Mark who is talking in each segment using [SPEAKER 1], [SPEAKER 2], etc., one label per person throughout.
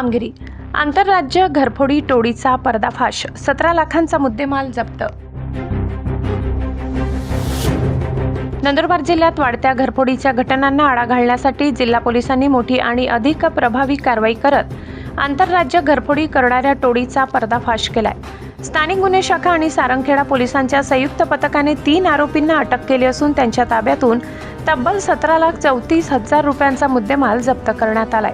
[SPEAKER 1] कामगिरी. आंतरराज्य घरफोडी टोळीचा पर्दाफाश. 17 लाखांचा मुद्देमाल जप्त. नंदुरबार जिल्ह्यात वाढत्या घरफोडीच्या घटनांना आळा घालण्यासाठी जिल्हा पोलिसांनी मोठी आणि अधिक प्रभावी कारवाई करत आंतरराज्य घरफोडी करणाऱ्या टोळीचा पर्दाफाश केलाय. स्थानिक गुन्हे शाखा आणि सारंगखेडा पोलिसांच्या संयुक्त पथकाने 3 आरोपींना अटक केली असून त्यांच्या ताब्यातून तब्बल 17,34,000 रुपयांचा मुद्देमाल जप्त करण्यात आलाय.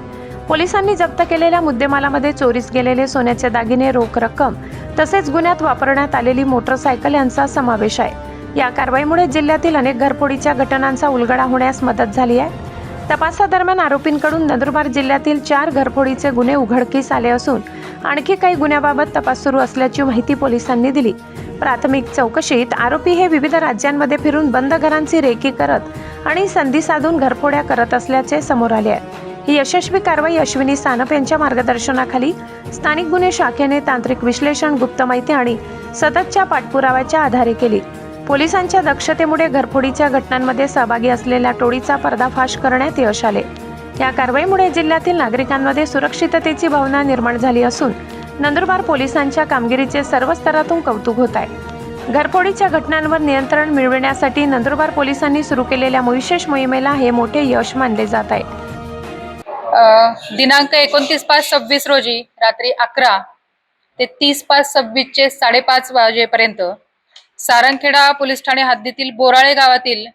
[SPEAKER 1] पोलिसांनी जप्त केलेल्या मुद्देमालामध्ये चोरीस गेलेले सोन्याचे दागिने, रोख रक्कम तसेच गुन्ह्यात वापरण्यात आलेली मोटरसायकल यांचा समावेश आहे. या कारवाईमुळे जिल्ह्यातील अनेक घरफोडीच्या घटनांचा उलगडा होण्यास मदत झाली आहे. तपासादरम्यान आरोपींकडून नंदुरबार जिल्ह्यातील 4 घरफोडीचे गुन्हे उघडकीस आले असून आणखी काही गुन्ह्याबाबत तपास सुरू असल्याची माहिती पोलिसांनी दिली. प्राथमिक चौकशीत आरोपी हे विविध राज्यांमध्ये फिरून बंद घरांची रेकी करत आणि संधी साधून घरफोड्या करत असल्याचे समोर आले आहे. ही यशस्वी कारवाई अश्विनी सानप यांच्या मार्गदर्शनाखाली स्थानिक गुन्हे शाखेने तांत्रिक विश्लेषण, गुप्त माहिती आणि सततच्या पाठपुराव्याच्या आधारे केली. पोलिसांच्या दक्षतेमुळे घरफोडीच्या घटनांमध्ये सहभागी असलेल्या टोळीचा पर्दाफाश करण्यात यश आले. या कारवाईमुळे जिल्ह्यातील नागरिकांमध्ये सुरक्षिततेची भावना निर्माण झाली असून नंदुरबार पोलिसांच्या कामगिरीचे सर्व स्तरातून कौतुक होत आहे. घरफोडीच्या घटनांवर नियंत्रण मिळविण्यासाठी नंदुरबार पोलिसांनी सुरू केलेल्या विशेष मोहिमेला हे मोठे यश मानले जात आहे.
[SPEAKER 2] दिनांक 29/5/26 रोजी रात्री 11 ते 30/5/26 5:30 वाजेपर्यंत सारंगखेडा पोलीस ठाणे हद्दीतील बोराळे गावातील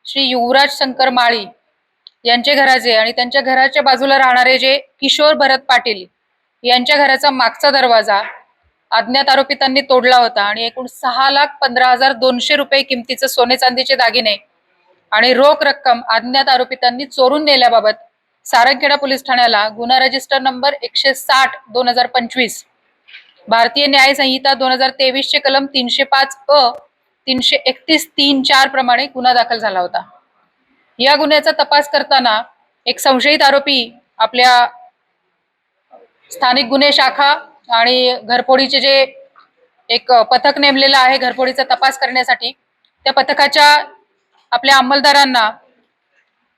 [SPEAKER 2] श्री युवराज शंकर माळी यांचे घराचे आणि त्यांच्या घराच्या बाजूला राहणारे जे किशोर भरत पाटील यांच्या घराचा मागचा दरवाजा अज्ञात आरोपितांनी तोडला होता आणि एकूण 6,15,200 रुपये किमतीचे सोने चांदीचे दागिने आणि रोख रक्कम अज्ञात आरोपितांनी चोरून नेल्याबाबत सारंगखेडा पोलीस ठाण्याला गुन्हा रजिस्टर नंबर 160/2025 भारतीय न्याय संहिता 2023 चे कलम 305 331-3-4 प्रमाणे गुन्हा दाखल झाला होता. या गुन्ह्याचा तपास करताना एक संशयित आरोपी आपल्या स्थानिक गुन्हे शाखा आणि घरफोडीचे जे एक पथक नेमलेलं आहे घरफोडीचा तपास करण्यासाठी, त्या पथकाच्या आपल्या अंमलदारांना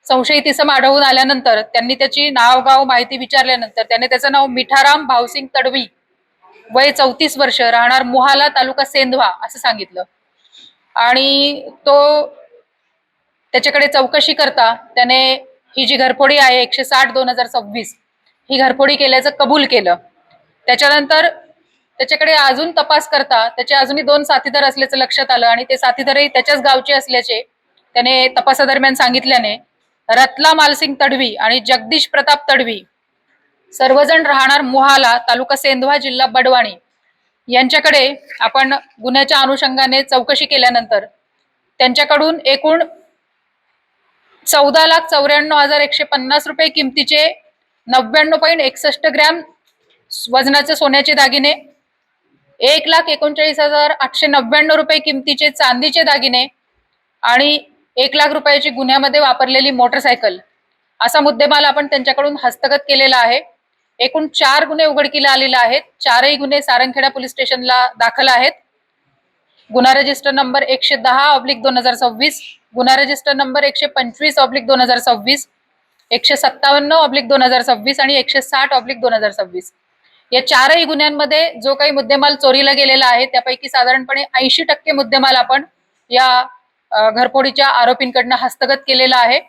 [SPEAKER 2] संशयित इसम आढळून आल्यानंतर त्यांनी त्याची नाव गाव माहिती विचारल्यानंतर त्याने त्याचं नाव मिठाराम भावसिंग तडवी, वय 34 वर्ष, राहणार मोहाला, तालुका सेंधवा असं सांगितलं. आणि तो त्याच्याकडे चौकशी करता त्याने ही जी घरफोडी आहे 160/2026 ही घरफोडी केल्याचं कबूल केलं. त्याच्यानंतर त्याच्याकडे अजून तपास करता त्याचे अजूनही 2 साथीदार असल्याचं लक्षात आलं आणि ते साथीदारही त्याच्याच गावचे असल्याचे त्याने तपासादरम्यान सांगितल्याने रतला मालसिंग तडवी आणि जगदीश प्रताप तडवी सर्वजण राहणार मोहाला, तालुका सेंधवा, जिल्हा बडवाणी यांच्याकडे आपण गुन्ह्याच्या अनुषंगाने चौकशी केल्यानंतर त्यांच्याकडून एकूण 14,94,150 रुपये किमतीचे 99.61 ग्रॅम वजनाचे सोन्याचे दागिने, 1,39,899 रुपये किमतीचे चांदीचे दागिने आणि 1 लाख रुपयाची गुन्ह्यामध्ये वापरलेली मोटरसायकल असा मुद्देमाल आपण त्यांच्याकडून हस्तगत केलेला आहे. एकूण 4 गुन्हे उघडकीला आलेले आहेत. 4ही गुन्हे सारंगखेडा पोलीस स्टेशनला दाखल आहेत. गुन्हा रजिस्टर नंबर 110/2026, गुन्हा रजिस्टर नंबर 125/2026, 157/2026 आणि 160/2026 या 4ही गुन्ह्यांमध्ये जो काही मुद्देमाल चोरीला गेलेला आहे त्यापैकी साधारणपणे 80% मुद्देमाल आपण या घरफोडीच्या आरोपींकडनं हस्तगत केलेला आहे.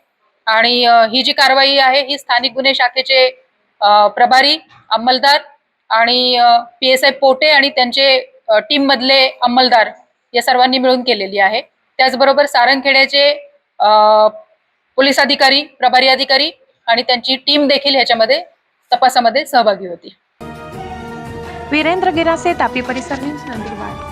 [SPEAKER 2] आणि ही जी कारवाई आहे ही स्थानिक गुन्हे शाखेचे प्रभारी अंमलदार आणि PSI पोटे आणि त्यांचे टीम मधले अंमलदार या सर्वांनी मिळून केलेली आहे. त्याचबरोबर सारंगखेड्याचे पोलीस अधिकारी, प्रभारी अधिकारी आणि त्यांची टीम देखील ह्याच्यामध्ये तपासामध्ये सहभागी होती.
[SPEAKER 1] वीरेंद्र गिरासे, तापी परिसर न्यूज, नंदुरबार.